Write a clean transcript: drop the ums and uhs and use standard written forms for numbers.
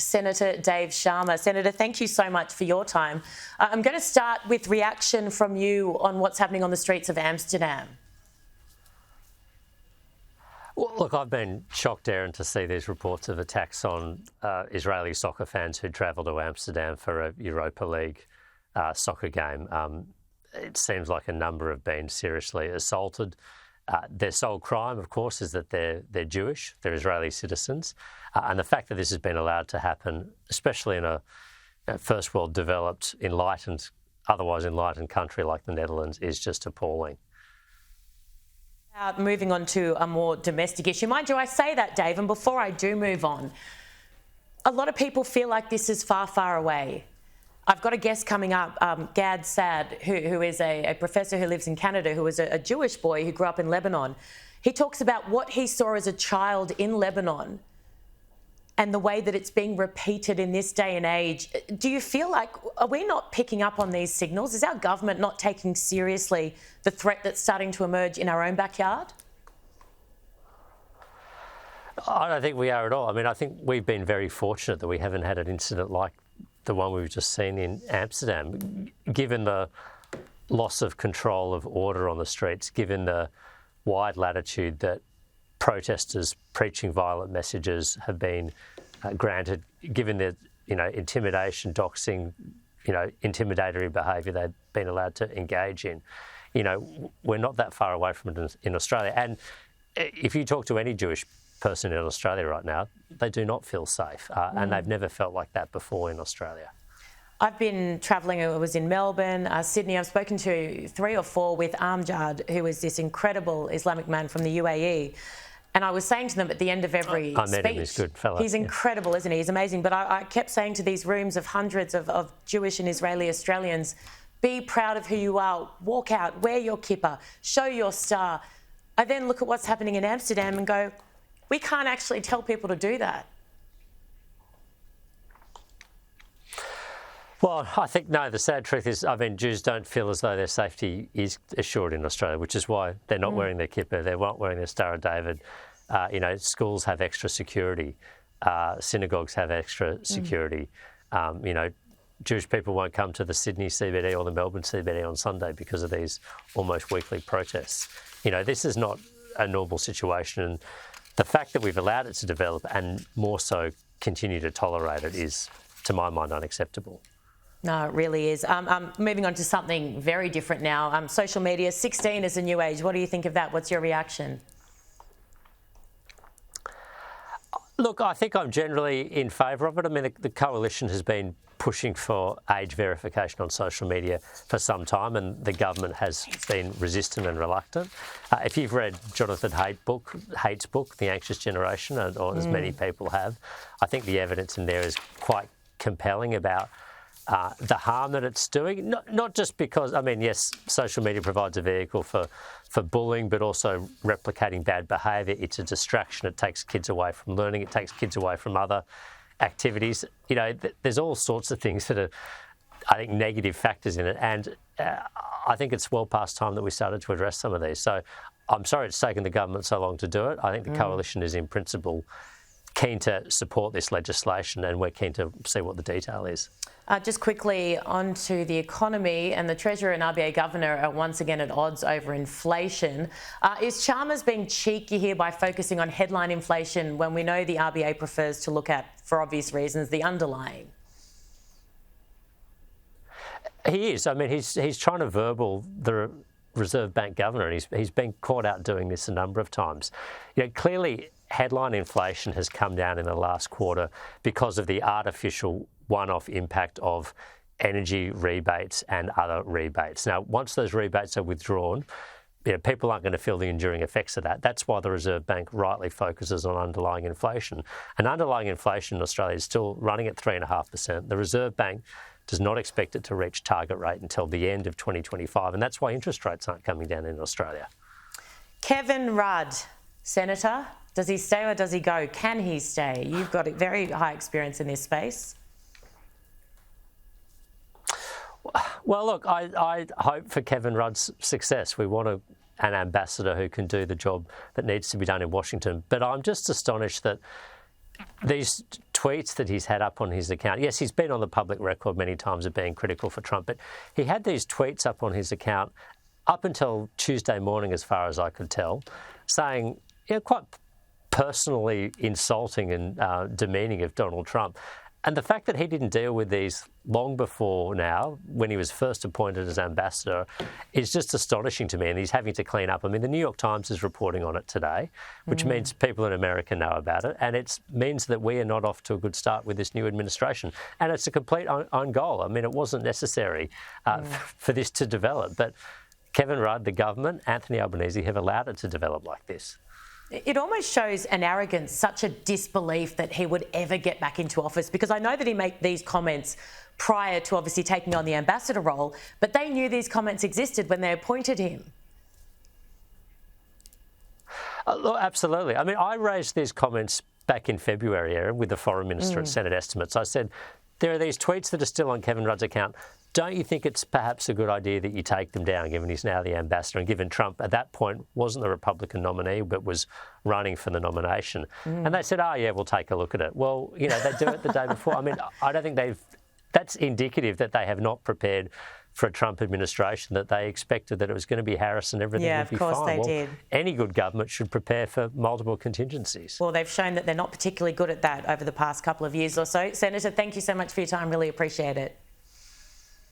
Senator Dave Sharma. Senator, thank you so much for your time. I'm going to start with reaction from you on what's happening on the streets of Amsterdam. Well, look, I've been shocked, Erin, to see these reports of attacks on Israeli soccer fans who travel to Amsterdam for a Europa League soccer game. It seems like a number have been seriously assaulted. Their sole crime, of course, is that they're Jewish, they're Israeli citizens. And the fact that this has been allowed to happen, especially in a first world developed, otherwise enlightened country like the Netherlands, is just appalling. Moving on to a more domestic issue. Mind you, I say that, Dave, and before I do move on, a lot of people feel like this is far, far away. I've got a guest coming up, Gad Saad, who is a professor who lives in Canada, who was a Jewish boy who grew up in Lebanon. He talks about what he saw as a child in Lebanon and the way that it's being repeated in this day and age. Do you feel like, are we not picking up on these signals? Is our government not taking seriously the threat that's starting to emerge in our own backyard? I don't think we are at all. I mean, I think we've been very fortunate that we haven't had an incident like the one we've just seen in Amsterdam, given the loss of control of order on the streets, given the wide latitude that protesters preaching violent messages have been granted, given the intimidation, doxing, intimidatory behaviour they've been allowed to engage in. We're not that far away from it in Australia. And if you talk to any Jewish person in Australia right now, they do not feel safe, and they've never felt like that before in Australia. I've been travelling, I was in Melbourne, Sydney. I've spoken to 3 or 4 with Amjad, who is this incredible Islamic man from the UAE. And I was saying to them at the end of every I met speech, him, he's a good fellow. He's incredible, isn't he? He's amazing. But I kept saying to these rooms of hundreds of Jewish and Israeli Australians, be proud of who you are, walk out, wear your kippah, show your star. I then look at what's happening in Amsterdam and go, we can't actually tell people to do that. Well, I think, no, the sad truth is, Jews don't feel as though their safety is assured in Australia, which is why they're not wearing their kippah, they're not wearing their Star of David. Schools have extra security, synagogues have extra security. Jewish people won't come to the Sydney CBD or the Melbourne CBD on Sunday because of these almost weekly protests. This is not a normal situation. And the fact that we've allowed it to develop and more so continue to tolerate it is, to my mind, unacceptable. No, it really is. Moving on to something very different now. Social media, 16 is a new age. What do you think of that? What's your reaction? Look, I think I'm generally in favour of it. I mean, the coalition has been pushing for age verification on social media for some time, and the government has been resistant and reluctant. If you've read Jonathan Haidt's book, The Anxious Generation, or as many people have, I think the evidence in there is quite compelling about the harm that it's doing, not just because, yes, social media provides a vehicle for bullying, but also replicating bad behaviour. It's a distraction. It takes kids away from learning. It takes kids away from other activities. There's all sorts of things that are, I think, negative factors in it. And I think it's well past time that we started to address some of these. So I'm sorry it's taken the government so long to do it. I think the coalition is in principle keen to support this legislation, and we're keen to see what the detail is. Just quickly on to the economy, and the Treasurer and RBA Governor are once again at odds over inflation. Is Chalmers being cheeky here by focusing on headline inflation when we know the RBA prefers to look at, for obvious reasons, the underlying? He is. He's trying to verbal the Reserve Bank Governor, and he's been caught out doing this a number of times. Clearly, headline inflation has come down in the last quarter because of the artificial one-off impact of energy rebates and other rebates. Now, once those rebates are withdrawn, people aren't going to feel the enduring effects of that. That's why the Reserve Bank rightly focuses on underlying inflation. And underlying inflation in Australia is still running at 3.5%. The Reserve Bank does not expect it to reach target rate until the end of 2025, and that's why interest rates aren't coming down in Australia. Kevin Rudd, Senator, does he stay or does he go? Can he stay? You've got a very high experience in this space. Well, look, I hope for Kevin Rudd's success. We want an ambassador who can do the job that needs to be done in Washington. But I'm just astonished that these tweets that he's had up on his account. Yes, he's been on the public record many times of being critical for Trump, but he had these tweets up on his account up until Tuesday morning, as far as I could tell, saying, quite personally insulting and demeaning of Donald Trump. And the fact that he didn't deal with these long before now, when he was first appointed as ambassador, is just astonishing to me. And he's having to clean up. I mean, the New York Times is reporting on it today, which means people in America know about it. And it means that we are not off to a good start with this new administration. And it's a complete own goal. I mean, it wasn't necessary for this to develop. But Kevin Rudd, the government, Anthony Albanese have allowed it to develop like this. It almost shows an arrogance, such a disbelief that he would ever get back into office, because I know that he made these comments prior to obviously taking on the ambassador role, but they knew these comments existed when they appointed him. Look, absolutely. I mean, I raised these comments back in February, Erin, with the foreign minister at Senate Estimates. I said, there are these tweets that are still on Kevin Rudd's account. Don't you think it's perhaps a good idea that you take them down, given he's now the ambassador and given Trump at that point wasn't the Republican nominee but was running for the nomination? And they said, oh, yeah, we'll take a look at it. Well, they do it the day before. I mean, I don't think that's indicative that they have not prepared for a Trump administration, that they expected that it was going to be Harris and everything would be fine. Yeah, of course they did. Any good government should prepare for multiple contingencies. Well, they've shown that they're not particularly good at that over the past couple of years or so. Senator, thank you so much for your time. Really appreciate it.